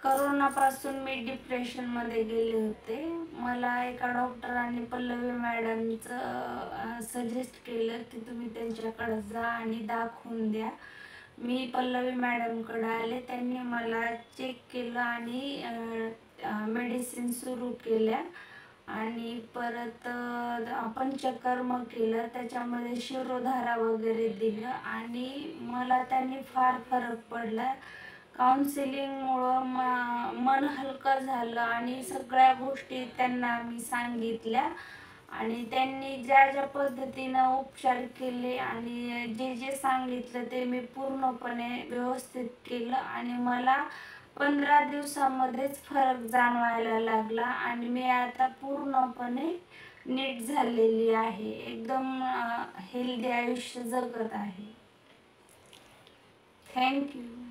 करोनापासून मी डिप्रेशनमध्ये गेले होते. मला एका डॉक्टरांनी पल्लवी मॅडमचं सजेस्ट केलं की तुम्ही त्यांच्याकडे जा आणि दाखवून द्या. मी पल्लवी मॅडमकडे आले. त्यांनी मला चेक केलं आणि मेडिसिन सुरू केल्या आणि परत पंचकर्म केलं. त्याच्यामध्ये शिरोधारा वगैरे दिलं आणि मला त्यांनी फार फरक पडला. काउन्सिलिंगमुळं मन हलकं झालं आणि सगळ्या गोष्टी त्यांना मी सांगितल्या आणि त्यांनी ज्या ज्या पद्धतीनं उपचार केले आणि जे जे सांगितलं ते मी पूर्णपणे व्यवस्थित केलं आणि मला 15 दिवसामध्येच फरक जाणवायला लागला आणि मी आता पूर्णपणे नीट झालेली आहे. एकदम हेल्दी आयुष्य जगत आहे. थँक्यू.